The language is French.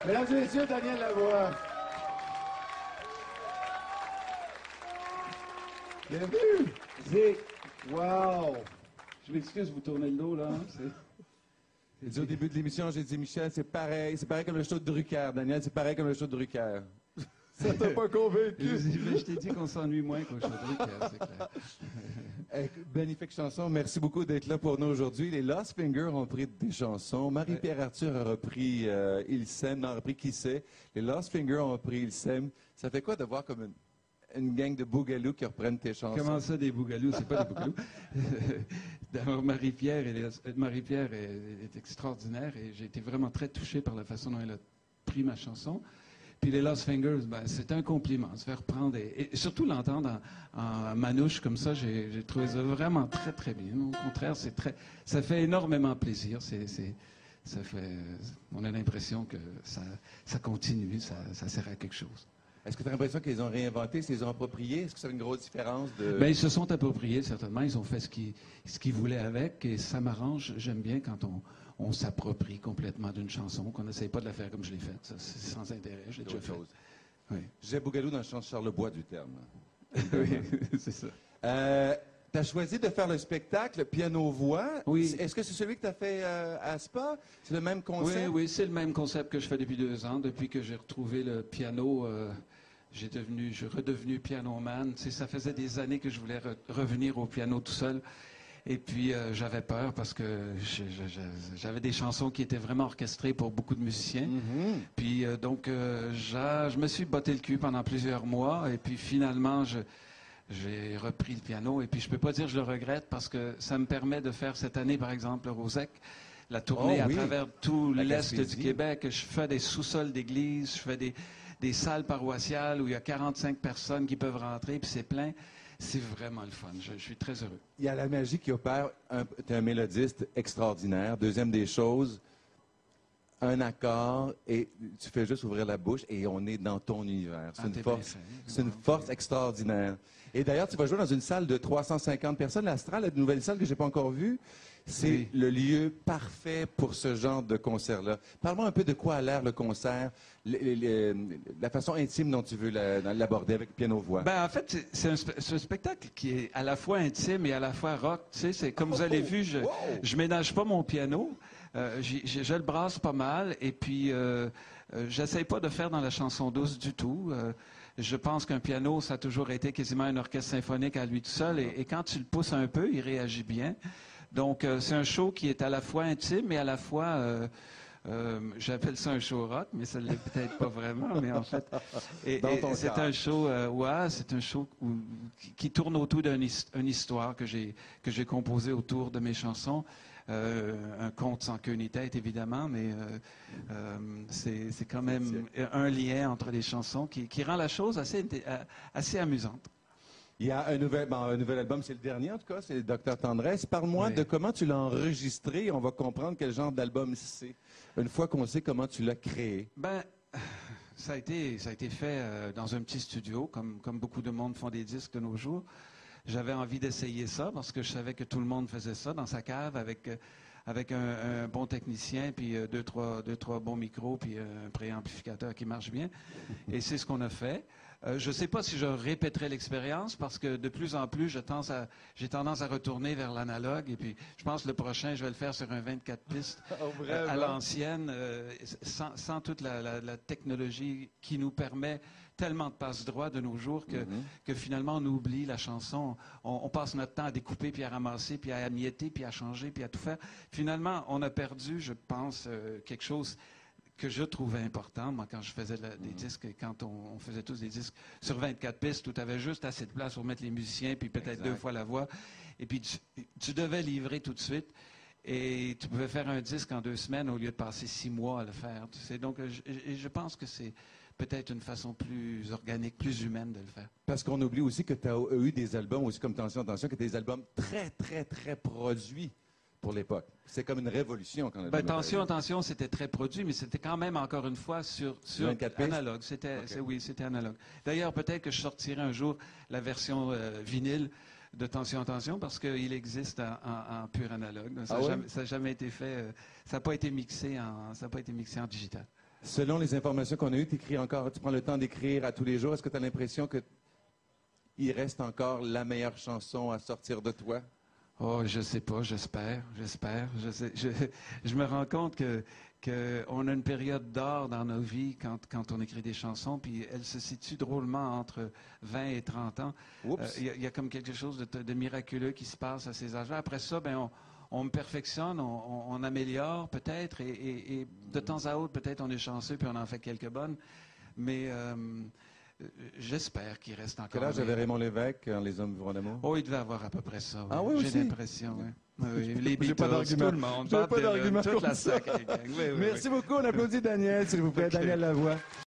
Mesdames et messieurs, Daniel Lavoie. Bienvenue. C'est... Wow! Je m'excuse, vous tournez le dos, là. J'ai dit au début de l'émission, j'ai dit, Michel, c'est pareil comme le show de Drucker. Daniel, c'est pareil comme le show de Drucker. Ça t'a pas convaincu? Je t'ai dit qu'on s'ennuie moins qu'au show de Drucker, c'est clair. Magnifique chanson. Merci beaucoup d'être là pour nous aujourd'hui. Les Lost Fingers ont repris des chansons. Marie-Pierre Arthur a repris Il s'aime, a repris Qui sait. Les Lost Fingers ont repris Il s'aime. Ça fait quoi de voir comme une gang de bougalous qui reprennent tes chansons? Comment ça, des bougalous? C'est pas des bougalous. D'abord, Marie-Pierre est extraordinaire et j'ai été vraiment très touché par la façon dont elle a pris ma chanson. Puis les Lost Fingers, ben, c'est un compliment, se faire prendre et surtout l'entendre en manouche comme ça, j'ai trouvé ça vraiment très, très bien. Au contraire, ça fait énormément plaisir. On a l'impression que ça continue, ça sert à quelque chose. Est-ce que tu as l'impression qu'ils ont réinventé, qu'ils les ont appropriés? Est-ce que ça fait une grosse différence de... Bien, ils se sont appropriés, certainement. Ils ont fait ce qu'ils voulaient avec et ça m'arrange. J'aime bien quand on s'approprie complètement d'une chanson, qu'on n'essaye pas de la faire comme je l'ai faite. Ça, c'est sans intérêt, je l'ai déjà fait. Oui. J'ai Bougalou dans le sens Charlebois du terme. Oui, c'est ça. Tu as choisi de faire le spectacle piano-voix. Oui. Est-ce que c'est celui que tu as fait à Spa? C'est le même concept? Oui, c'est le même concept que je fais depuis 2 ans. Depuis que j'ai retrouvé le piano, je suis redevenu pianoman. Tu sais, ça faisait des années que je voulais revenir au piano tout seul. Et puis, j'avais peur parce que j'avais des chansons qui étaient vraiment orchestrées pour beaucoup de musiciens. Mm-hmm. Puis, donc, je me suis botté le cul pendant plusieurs mois. Et puis, finalement, j'ai repris le piano. Et puis, je peux pas dire que je le regrette parce que ça me permet de faire cette année, par exemple, le Rosec, la tournée à travers tout l'Est du Québec. Je fais des sous-sols d'église, je fais des salles paroissiales où il y a 45 personnes qui peuvent rentrer, puis c'est plein. C'est vraiment le fun. Je suis très heureux. Il y a la magie qui opère. Tu es un mélodiste extraordinaire. Deuxième des choses, un accord et tu fais juste ouvrir la bouche et on est dans ton univers. C'est une force extraordinaire. Et d'ailleurs, tu vas jouer dans une salle de 350 personnes. L'Astral, la nouvelle salle que je n'ai pas encore vue, c'est le lieu parfait pour ce genre de concert-là. Parle-moi un peu de quoi a l'air le concert, la façon intime dont tu veux l'aborder avec piano-voix. Ben, en fait, c'est un spectacle qui est à la fois intime et à la fois rock. Tu sais, c'est comme vous avez vu, je ménage pas mon piano. Je le brasse pas mal et puis j'essaye pas de faire dans la chanson douce du tout. Je pense qu'un piano, ça a toujours été quasiment un orchestre symphonique à lui tout seul et quand tu le pousses un peu, il réagit bien. Donc, c'est un show qui est à la fois intime et à la fois, j'appelle ça un show rock, mais ça ne l'est peut-être pas vraiment, mais en fait, c'est un show, c'est un show qui tourne autour d'une histoire que j'ai composée autour de mes chansons. Un conte sans queue ni tête, évidemment, mais c'est quand même un lien entre les chansons qui rend la chose assez amusante. Il y a un nouvel album, c'est le dernier en tout cas, c'est Docteur Tendresse. Parle-moi de comment tu l'as enregistré, on va comprendre quel genre d'album c'est, une fois qu'on sait comment tu l'as créé. Ben, ça a été fait dans un petit studio, comme beaucoup de monde font des disques de nos jours. J'avais envie d'essayer ça parce que je savais que tout le monde faisait ça dans sa cave avec un bon technicien, puis deux, trois bons micros, puis un préamplificateur qui marche bien. Et c'est ce qu'on a fait. Je ne sais pas si je répéterai l'expérience parce que de plus en plus, j'ai tendance à retourner vers l'analogue. Et puis, je pense que le prochain, je vais le faire sur un 24 pistes à l'ancienne, sans toute la technologie qui nous permet tellement de passe-droit de nos jours que finalement, on oublie la chanson. On passe notre temps à découper, puis à ramasser, puis à émietter, puis à changer, puis à tout faire. Finalement, on a perdu, je pense, quelque chose que je trouvais important, moi, quand je faisais des disques, quand on faisait tous des disques sur 24 pistes, où tu avais juste assez de place pour mettre les musiciens, puis peut-être 2 fois la voix, et puis tu devais livrer tout de suite, et tu pouvais faire un disque en 2 semaines au lieu de passer 6 mois à le faire. Tu sais. Donc, je pense que c'est peut-être une façon plus organique, plus humaine de le faire. Parce qu'on oublie aussi que tu as eu des albums, aussi comme Tension, Tension, qui étaient des albums très, très, très produits pour l'époque. C'est comme une révolution quand même. Tension, c'était très produit, mais c'était quand même, encore une fois, sur analogue. C'était analogue. D'ailleurs, peut-être que je sortirai un jour la version vinyle de Tension, parce qu'il existe en pur analogue. Ça n'a jamais été fait, ça n'a pas été mixé en digital. Selon les informations qu'on a eues, tu prends le temps d'écrire à tous les jours. Est-ce que tu as l'impression qu'il reste encore la meilleure chanson à sortir de toi? Oh, je sais pas, j'espère. Je me rends compte qu'on a une période d'or dans nos vies quand on écrit des chansons, puis elle se situe drôlement entre 20 et 30 ans. Il y a comme quelque chose de miraculeux qui se passe à ces âges-là. Après ça, ben on me perfectionne, on améliore peut-être, et de temps à autre, peut-être on est chanceux, puis on en fait quelques bonnes. Mais j'espère qu'il reste encore. Quel âge avait Raymond Lévesque quand Les Hommes vivront d'amour? Oh, il devait avoir à peu près ça. Oui. Ah oui, j'ai l'impression, oui. Oui, les Beatles, pas d'argument. tout le monde, J'ai pas d'argument toute comme la ça. sacrée gang. Oui, Merci beaucoup. On applaudit Daniel, s'il vous plaît. Ok. Daniel Lavoie.